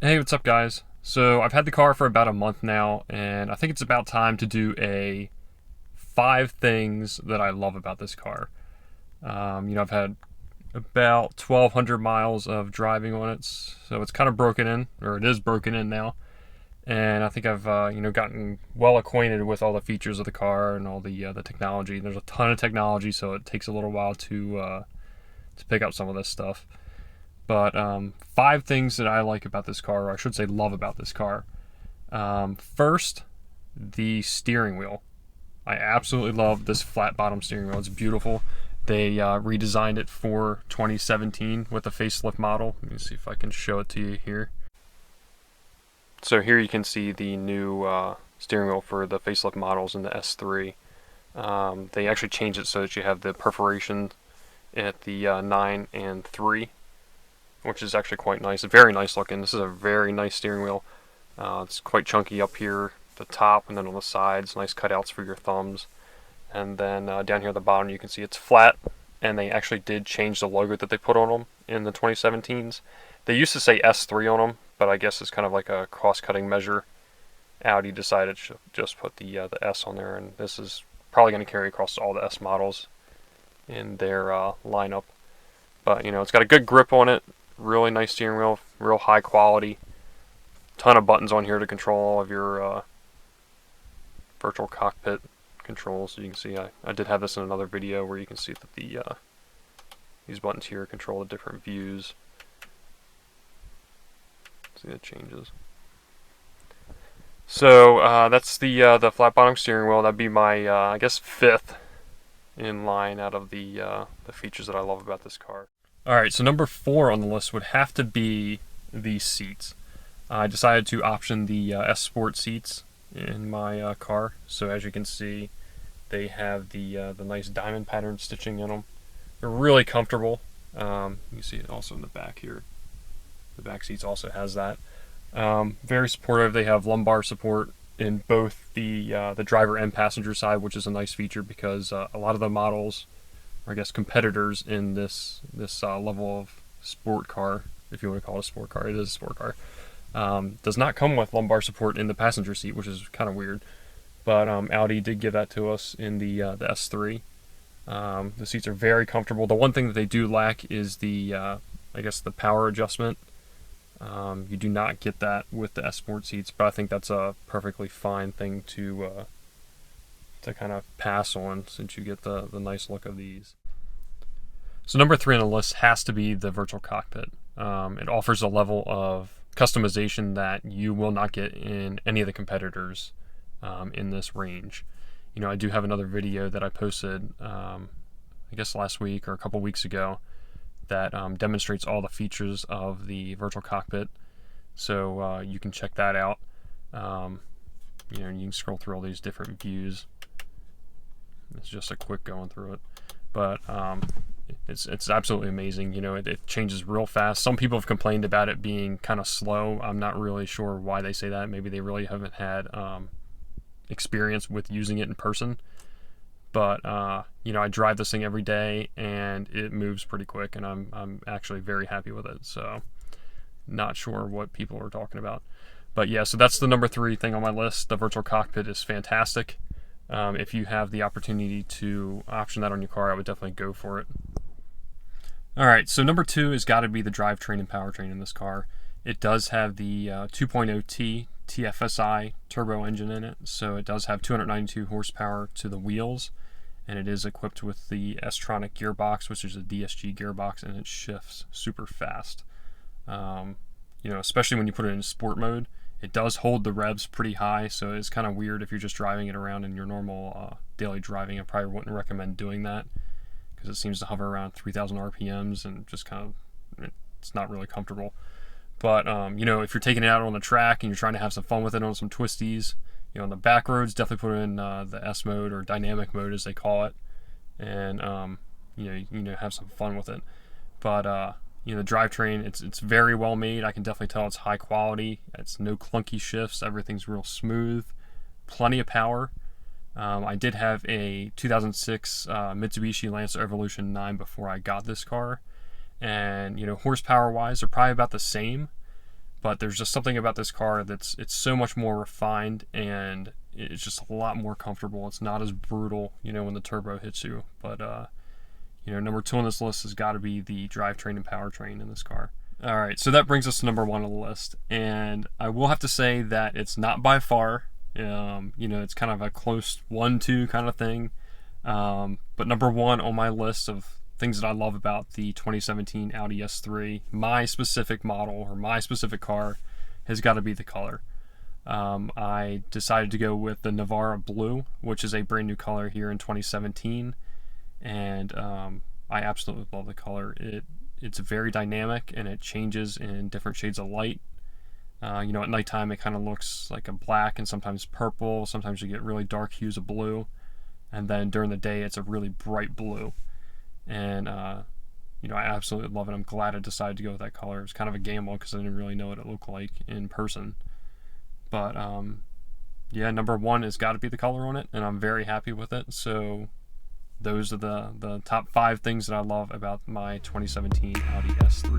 Hey, what's up, guys? So I've had the car for about a month now, and I think it's about time to do a 5 things that I love about this car. I've had about 1,200 miles of driving on it, so it's kind of broken in, or it is broken in now. And I think I've gotten well acquainted with all the features of the car and all the technology. There's a ton of technology, so it takes a little while to pick up some of this stuff. But 5 things that I like about this car, or I should say love about this car. First, the steering wheel. I absolutely love this flat bottom steering wheel. It's beautiful. They redesigned it for 2017 with a facelift model. Let me see if I can show it to you here. So here you can see the new steering wheel for the facelift models in the S3. They actually changed it so that you have the perforation at the 9 and 3, which is actually quite nice. Very nice looking. This is a very nice steering wheel. It's quite chunky up here, the top, and then on the sides. Nice cutouts for your thumbs. And then down here at the bottom, you can see it's flat. And they actually did change the logo that they put on them in the 2017s. They used to say S3 on them, but I guess it's kind of like a cross-cutting measure. Audi decided to just put the S on there, and this is probably going to carry across all the S models in their lineup. But it's got a good grip on it. Really nice steering wheel, real high quality. Ton of buttons on here to control all of your virtual cockpit controls. So you can see I did have this in another video where you can see that these buttons here control the different views. See the changes. So that's the flat bottom steering wheel. That'd be my I guess 5th in line out of the features that I love about this car. Alright, so number 4 on the list would have to be the seats. I decided to option the S Sport seats in my car. So as you can see, they have the nice diamond pattern stitching in them. They're really comfortable. You can see it also in the back here. The back seats also has that. Very supportive. They have lumbar support in both the driver and passenger side, which is a nice feature because a lot of the models, or I guess competitors in this level of sport car, if you want to call it a sport car, it is a sport car, does not come with lumbar support in the passenger seat, which is kind of weird. But Audi did give that to us in the S3. The seats are very comfortable. The one thing that they do lack is the I guess the power adjustment. You do not get that with the S Sport seats, but I think that's a perfectly fine thing to kind of pass on since you get the nice look of these. So number 3 on the list has to be the virtual cockpit. It offers a level of customization that you will not get in any of the competitors in this range. I do have another video that I posted, I guess last week or a couple weeks ago, that demonstrates all the features of the virtual cockpit. So you can check that out. You can scroll through all these different views. It's just a quick going through it, but it's absolutely amazing. It changes real fast. Some people have complained about it being kind of slow. I'm not really sure why they say that. Maybe they really haven't had experience with using it in person. But I drive this thing every day, and it moves pretty quick, and I'm actually very happy with it. So, not sure what people are talking about, but yeah. So that's the number 3 thing on my list. The virtual cockpit is fantastic. If you have the opportunity to option that on your car, I would definitely go for it. Alright, so number 2 has got to be the drivetrain and powertrain in this car. It does have the 2.0T TFSI turbo engine in it, so it does have 292 horsepower to the wheels, and it is equipped with the S-tronic gearbox, which is a DSG gearbox, and it shifts super fast. Especially when you put it in sport mode. It does hold the revs pretty high, so it's kind of weird if you're just driving it around in your normal daily driving. I probably wouldn't recommend doing that because it seems to hover around 3,000 RPMs and just kind of, it's not really comfortable. But, if you're taking it out on the track and you're trying to have some fun with it on some twisties, on the back roads, definitely put it in the S mode or dynamic mode as they call it, and have some fun with it. But the drivetrain, it's very well made. I can definitely tell it's high quality. It's no clunky shifts. Everything's real smooth. Plenty of power. I did have a 2006 Mitsubishi Lancer Evolution 9 before I got this car, and horsepower wise they're probably about the same, but there's just something about this car it's so much more refined, and it's just a lot more comfortable. It's not as brutal, when the turbo hits you. But number 2 on this list has got to be the drivetrain and powertrain in this car. All right, so that brings us to number 1 on the list, and I will have to say that it's not by far. It's kind of a close 1-2 kind of thing. But number 1 on my list of things that I love about the 2017 Audi S3, my specific model or my specific car, has got to be the color. I decided to go with the Navarra Blue, which is a brand new color here in 2017, and I absolutely love the color. It's very dynamic, and it changes in different shades of light. At nighttime it kind of looks like a black and sometimes purple. Sometimes you get really dark hues of blue, and then during the day it's a really bright blue. And I absolutely love it. I'm glad I decided to go with that color. It was kind of a gamble because I didn't really know what it looked like in person. But number 1 has got to be the color on it, and I'm very happy with it. So those are the top 5 things that I love about my 2017 Audi S3.